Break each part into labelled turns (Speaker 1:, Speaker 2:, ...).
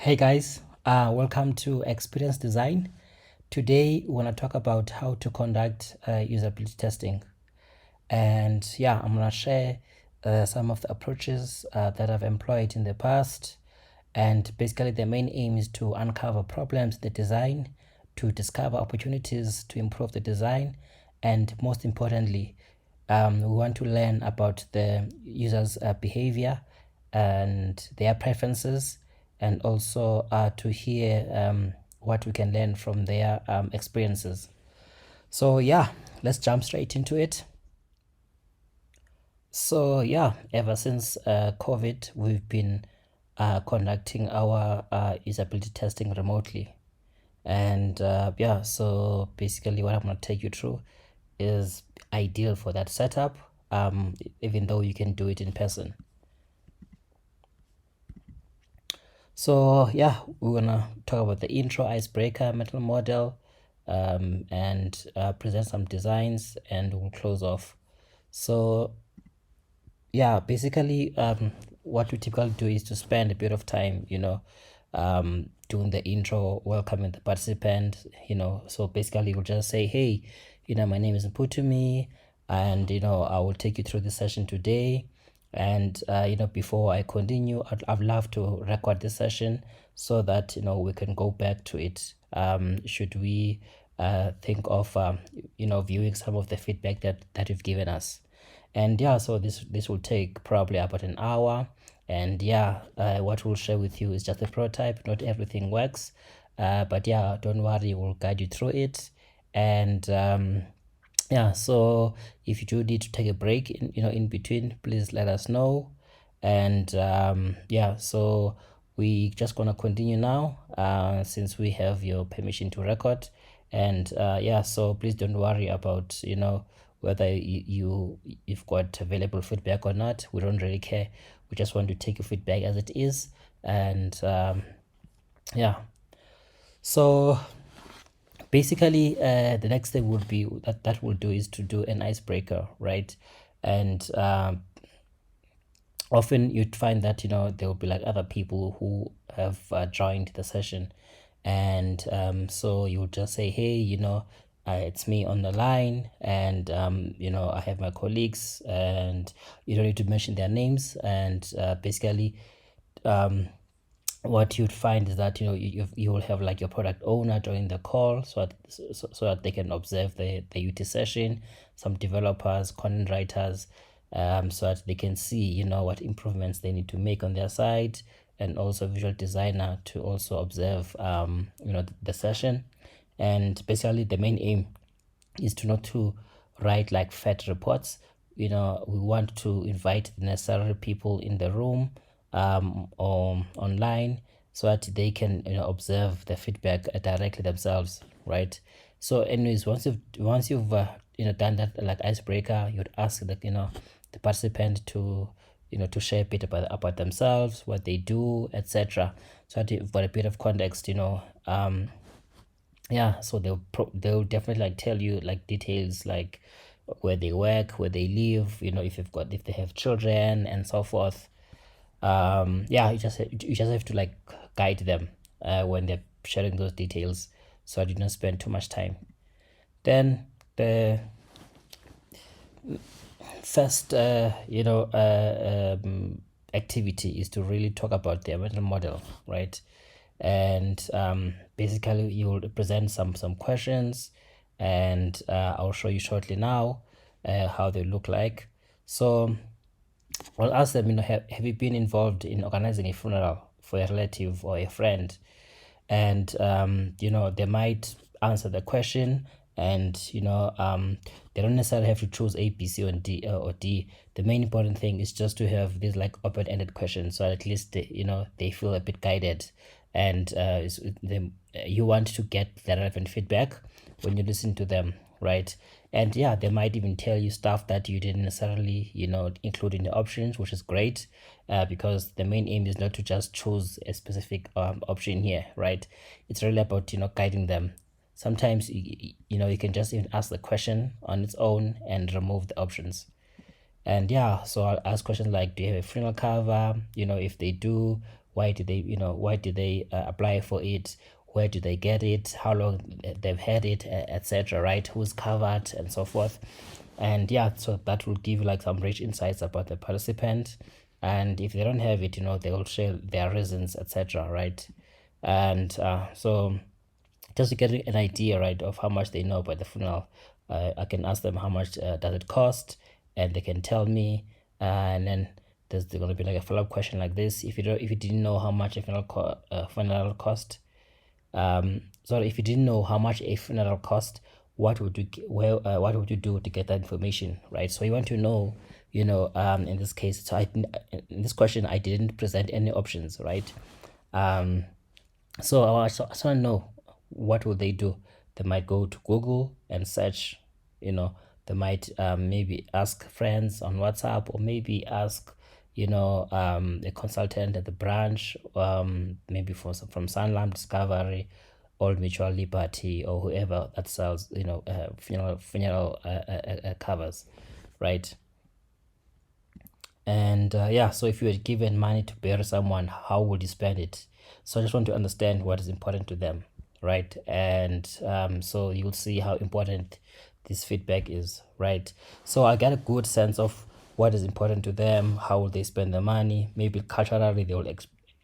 Speaker 1: Hey guys, welcome to Experience Design. Today we want to talk about how to conduct usability testing. And yeah, I'm going to share some of the approaches that I've employed in the past. And basically the main aim is to uncover problems in the design, to discover opportunities to improve the design, and most importantly, we want to learn about the user's behavior and their preferences, and also to hear what we can learn from their experiences. So yeah, let's jump straight into it. So yeah, ever since COVID, we've been conducting our usability testing remotely. And yeah, so basically what I'm going to take you through is ideal for that setup, even though you can do it in person. So yeah, we're gonna talk about the intro, icebreaker, mental model, and present some designs, and we'll close off. So yeah, basically what we typically do is to spend a bit of time, doing the intro, welcoming the participant, so basically we'll just say, hey, my name is Mputumi, and I will take you through the session today. And before I continue, I'd love to record this session so that we can go back to it should we think of viewing some of the feedback that you've given us. And yeah, so this will take probably about an hour. And yeah, what we'll share with you is just a prototype. Not everything works, but yeah, don't worry, we'll guide you through it. And yeah, so if you do need to take a break in between, please let us know. And yeah, so we just gonna continue now since we have your permission to record. And yeah, so please don't worry about whether you've got available feedback or not. We don't really care. We just want to take your feedback as it is. And yeah, so basically the next thing would be that we'll do is to do an icebreaker, right? And often you'd find that there will be like other people who have joined the session. And so you would just say, hey, it's me on the line, and I have my colleagues, and you don't need to mention their names. And basically what you'd find is that you will have like your product owner join the call, so that they can observe the UT session, some developers, content writers, so that they can see what improvements they need to make on their side, and also visual designer to also observe the session. And basically the main aim is to not to write like fat reports. We want to invite the necessary people in the room or online, so that they can observe the feedback directly themselves, right? So anyways, once you've done that like icebreaker, you'd ask the participant to to share a bit about themselves, what they do, etc., so that you've got a bit of context. Yeah, so they'll definitely like tell you like details, like where they work, where they live, if they have children and so forth. Yeah, you just have to like guide them when they're sharing those details, so I did not spend too much time. Then the first activity is to really talk about their mental model, right? And basically you will present some questions, and I'll show you shortly now how they look like. So I'll ask them, have you been involved in organizing a funeral for a relative or a friend? And they might answer the question, and they don't necessarily have to choose A, B, C, or D. The main important thing is just to have these like open-ended questions, so at least they feel a bit guided. And you want to get the relevant feedback when you listen to them, right? And yeah, they might even tell you stuff that you didn't necessarily include in the options, which is great, because the main aim is not to just choose a specific option here, right? It's really about guiding them. Sometimes you can just even ask the question on its own and remove the options. And yeah, so I'll ask questions like, do you have a funeral cover? If they do, why did they apply for it, where do they get it, how long they've had it, etc., right, who's covered and so forth. And yeah, so that will give you like some rich insights about the participant. And if they don't have it, they will share their reasons, etc., right. And so just to get an idea, right, of how much they know about the funeral, I can ask them how much does it cost, and they can tell me. And then there's going to be like a follow-up question like this: if you didn't know how much a funeral cost, sorry, if you didn't know how much a funeral cost, what would what would you do to get that information, right? So you want to know, in this case, so in this question I didn't present any options, right? So I want to know, what will they do? They might go to Google and search, they might maybe ask friends on WhatsApp, or maybe ask, a consultant at the branch, maybe from Sanlam Discovery, Old Mutual Liberty, or whoever that sells, funeral covers, right? And yeah, so if you were given money to bury someone, how would you spend it? So I just want to understand what is important to them, right? And so you'll see how important this feedback is, right? So I get a good sense of what is important to them, how will they spend the money. Maybe culturally they will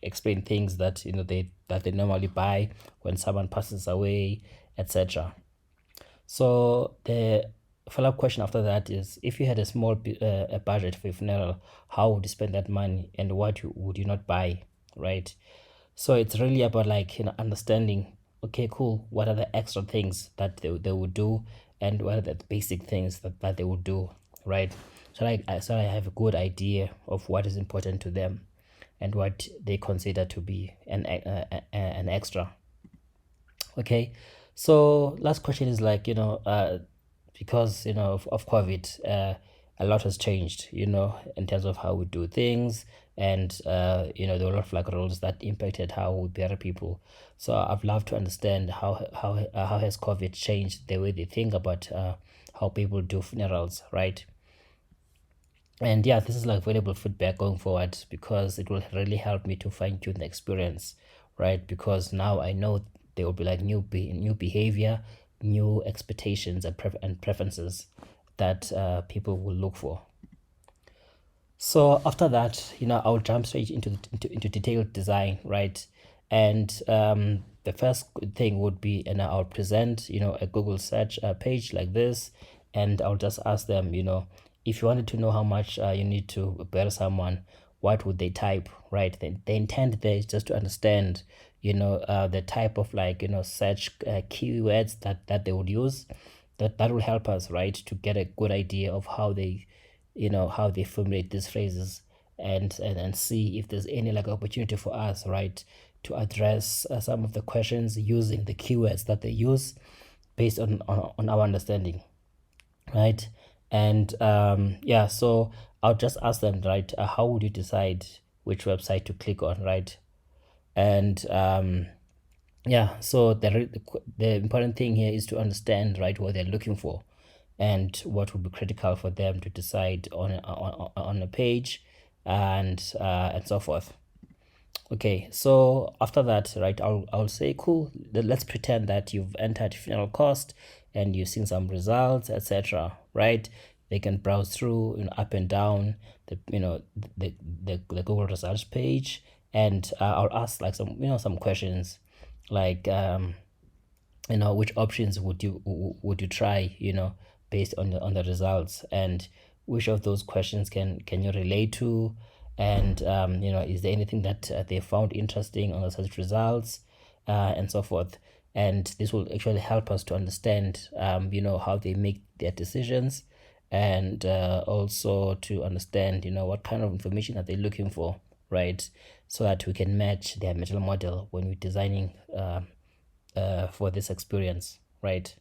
Speaker 1: explain things that they normally buy when someone passes away, etc. So the follow-up question after that is, if you had a small a budget for your funeral, how would you spend that money, and what would you not buy, right? So it's really about like, understanding, okay, cool, what are the extra things that they would do, and what are the basic things that they would do, right? So I have a good idea of what is important to them and what they consider to be an extra. Okay, so last question is like, because of COVID, a lot has changed, in terms of how we do things. And there were a lot of like rules that impacted how we bury people. So I'd love to understand how has COVID changed the way they think about how people do funerals, right? And yeah, this is like valuable feedback going forward, because it will really help me to fine tune the experience, right? Because now I know there will be like new behavior, new expectations, and preferences that people will look for. So after that, I'll jump straight into detailed design, right? And the first thing would be, and I'll present, a Google search page like this, and I'll just ask them, if you wanted to know how much you need to bury someone, what would they type, right? The intent there is just to understand, the type of like, search keywords that they would use. That will help us, right, to get a good idea of how they formulate these phrases, and see if there's any like opportunity for us, right, to address some of the questions using the keywords that they use, based on our understanding, right? And yeah, so I'll just ask them, right, how would you decide which website to click on, right? And yeah, so the important thing here is to understand, right, what they're looking for, and what would be critical for them to decide on a page, and so forth. Okay, so after that, right, I'll say, cool, let's pretend that you've entered funeral cost and you've seen some results, etc., right? They can browse through, up and down the Google results page. And I'll ask like some questions, like which options would you try, based on the results, and which of those questions can you relate to, and is there anything that they found interesting on the search results, and so forth. And this will actually help us to understand how they make their decisions, and also to understand what kind of information are they looking for, right, so that we can match their mental model when we're designing for this experience, right?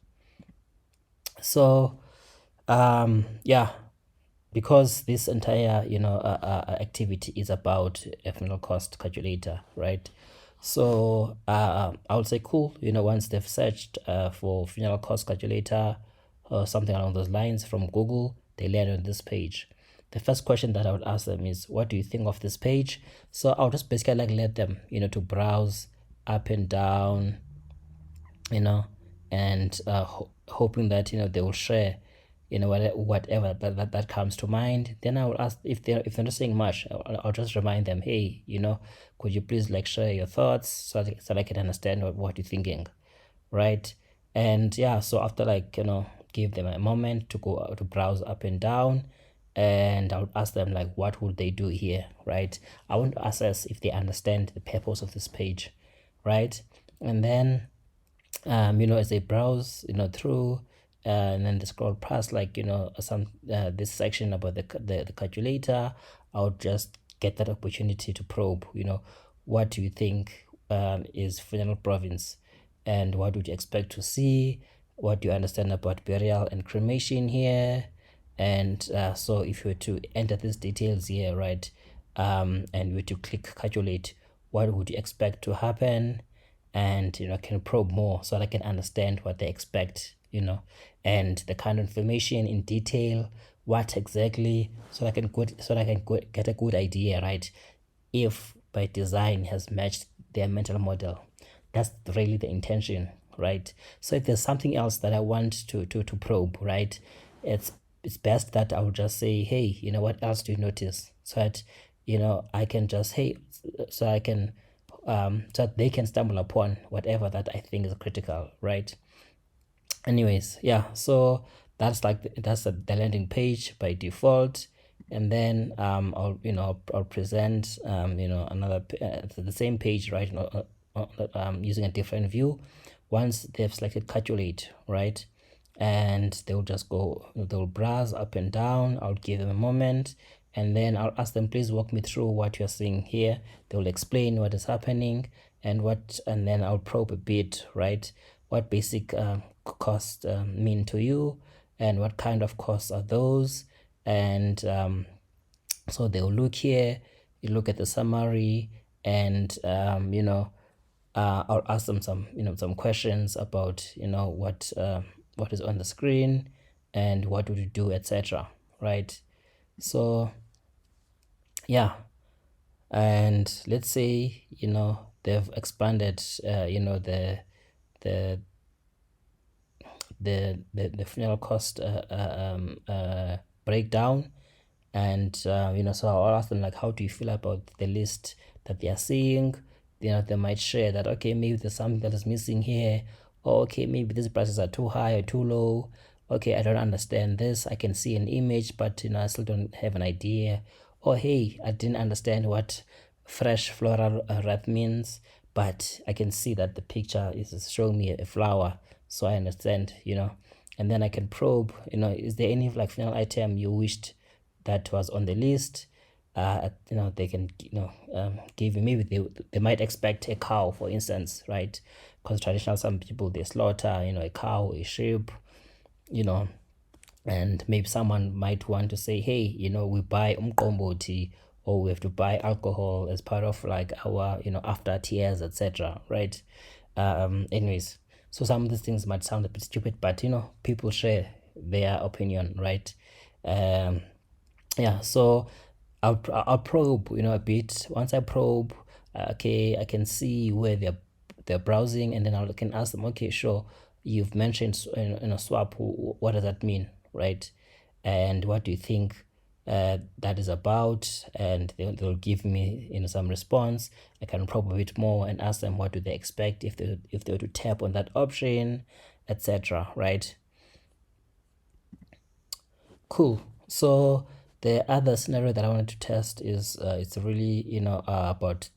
Speaker 1: So yeah, because this entire activity is about a funeral cost calculator, right? So I would say, cool, once they've searched for funeral cost calculator or something along those lines from Google, they land on this page. the first question that I would ask them is, what do you think of this page? So I'll just basically like let them, to browse up and down, and hoping that they will share, whatever that comes to mind. Then I will ask if they're not saying much. I'll just remind them, hey, could you please like share your thoughts so that I can understand what you're thinking, right? And yeah, so after like give them a moment to go to browse up and down, and I would ask them like what would they do here, right? I want to assess if they understand the purpose of this page, right? And then as they browse, through, and then they scroll past like, some this section about the calculator, I'll just get that opportunity to probe, what do you think is final province, and what would you expect to see? What do you understand about burial and cremation here? And so if you were to enter these details here, right, and you were to click calculate, what would you expect to happen? And I can probe more so that I can understand what they expect, and the kind of information in detail, what exactly, so that I can get a good idea, right, if by design has matched their mental model. That's really the intention, right? So if there's something else that I want to probe, right, it's best that I would just say, hey, what else do you notice? So that I can just, hey, so I can so that they can stumble upon whatever that I think is critical, right? Anyways, yeah, so that's the landing page by default. And then I'll present another the same page, right, using a different view once they've selected calculate, right? And they'll just they'll browse up and down. I'll give them a moment, and then I'll ask them, please walk me through what you're seeing here. They'll explain what is happening, and then I'll probe a bit, right? What basic costs mean to you, and what kind of costs are those? And so they'll look here, you look at the summary, and I'll ask them some questions about what is on the screen and what would you do, etc. Right? So yeah, and let's say they've expanded the the the final cost breakdown, and so I'll ask them like, how do you feel about the list that they are seeing? They might share that, okay, maybe there's something that is missing here, or okay, maybe these prices are too high or too low. Okay, I don't understand this. I can see an image, but I still don't have an idea. Or hey, I didn't understand what fresh floral wreath means, but I can see that the picture is showing me a flower, so I understand. And then I can probe, is there any like final item you wished that was on the list? They can give you, maybe they might expect a cow, for instance, right? Because traditional, some people they slaughter a cow, a sheep, and maybe someone might want to say, hey, we buy umqombothi, or we have to buy alcohol as part of like our after tears, etc., right? Anyways, so some of these things might sound a bit stupid, but people share their opinion, right? Yeah, so I'll probe a bit. Once I probe, okay, I can see where they're browsing, and then I can ask them, okay, sure, you've mentioned swap, what does that mean, right? And what do you think that is about? And they'll give me some response. I can probe a bit more and ask them what do they expect if they were to tap on that option, etc., right? Cool. So the other scenario that I wanted to test is it's really about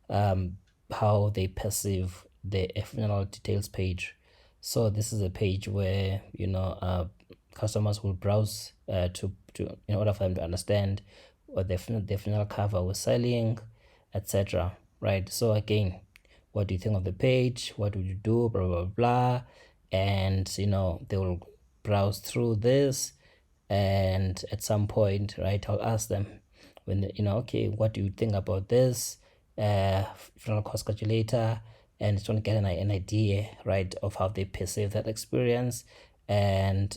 Speaker 1: how they perceive the FNL details page. So this is a page where customers will browse to in order for them to understand what the FNL cover was selling, etc. Right. So again, what do you think of the page? What would you do? Blah blah blah. And they will browse through this, and at some point, right, I'll ask them when okay, what do you think about this final cost calculator, and trying to get an idea, right, of how they perceive that experience. and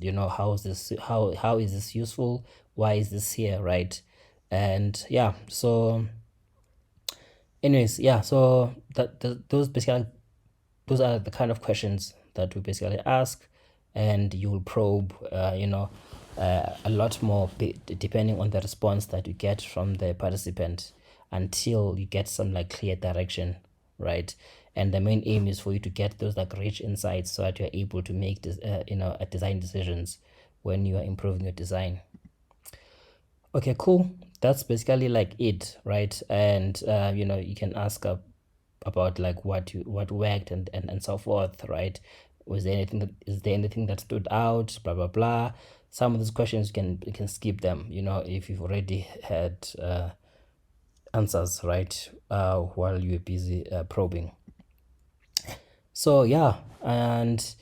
Speaker 1: you know, how is this useful, why is this here, right? And yeah, so anyways, yeah, so those are the kind of questions that we basically ask, and you will probe you know, a lot more depending on the response that you get from the participant, until you get some like clear direction, right? And the main aim is for you to get those like rich insights, so that you're able to make this you know, design decisions when you are improving your design. Okay, cool. That's basically like it, right? And you know, you can ask about like what worked, and so forth, right? Was there anything that is there anything that stood out? Blah blah blah. Some of these questions you can skip them, you know, if you've already had answers, right? While you're busy probing. So yeah, and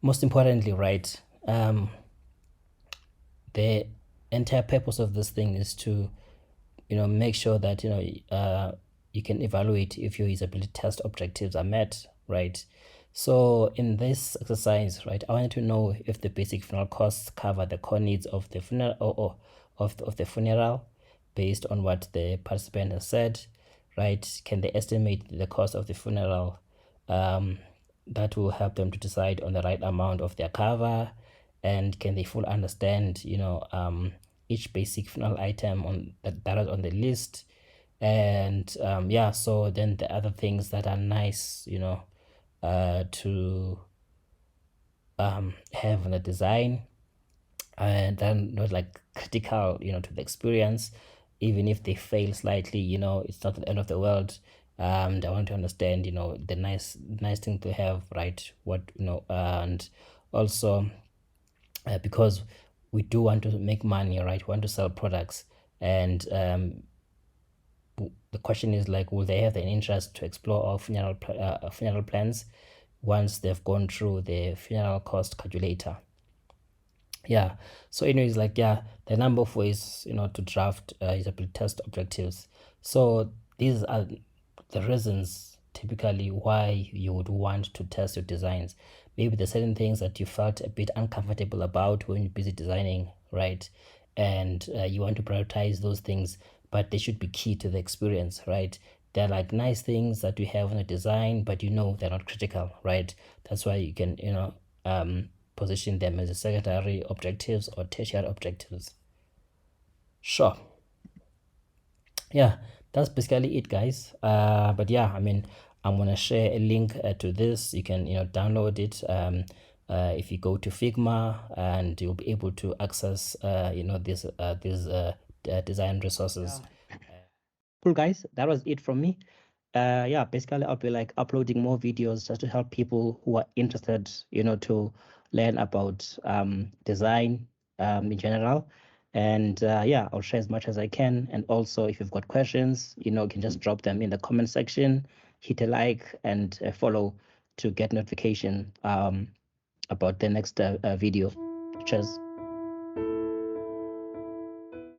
Speaker 1: most importantly, right? The entire purpose of this thing is to, you know, make sure that, you know, you can evaluate if your usability test objectives are met, right? So in this exercise, right, I wanted to know if the basic funeral costs cover the core needs of the funeral, or of the funeral, based on what the participant has said, right? Can they estimate the cost of the funeral? That will help them to decide on the right amount of their cover, and can they fully understand, you know, each basic funeral item on that is on the list. And yeah, so then the other things that are nice, you know, to have in the design, and then not like critical, you know, to the experience. Even if they fail slightly, you know, it's not the end of the world. I want to understand, you know, the nice thing to have, right? What, you know, and also because we do want to make money, right? We want to sell products, and the question is like, will they have an interest to explore our funeral plans once they've gone through the funeral cost calculator? Yeah, so anyways, like, yeah, the number of ways, you know, to draft usability test objectives. So these are the reasons typically why you would want to test your designs. Maybe there's certain things that you felt a bit uncomfortable about when you're busy designing, right? And you want to prioritize those things, but they should be key to the experience, right? They're like nice things that you have in a design, but you know they're not critical, right? That's why you can, you know, position them as secondary objectives or tertiary objectives. Sure. Yeah, that's basically it, guys. But yeah, I mean, I'm gonna share a link to this. You can, you know, download it. If you go to Figma, and you'll be able to access, you know, these design resources. Cool, guys. That was it from me. Yeah, basically I'll be like uploading more videos just to help people who are interested, you know, to learn about design in general. And yeah, I'll share as much as I can. And also, if you've got questions, you know, you can just drop them in the comment section, hit a like, and follow to get notification about the next video. Cheers.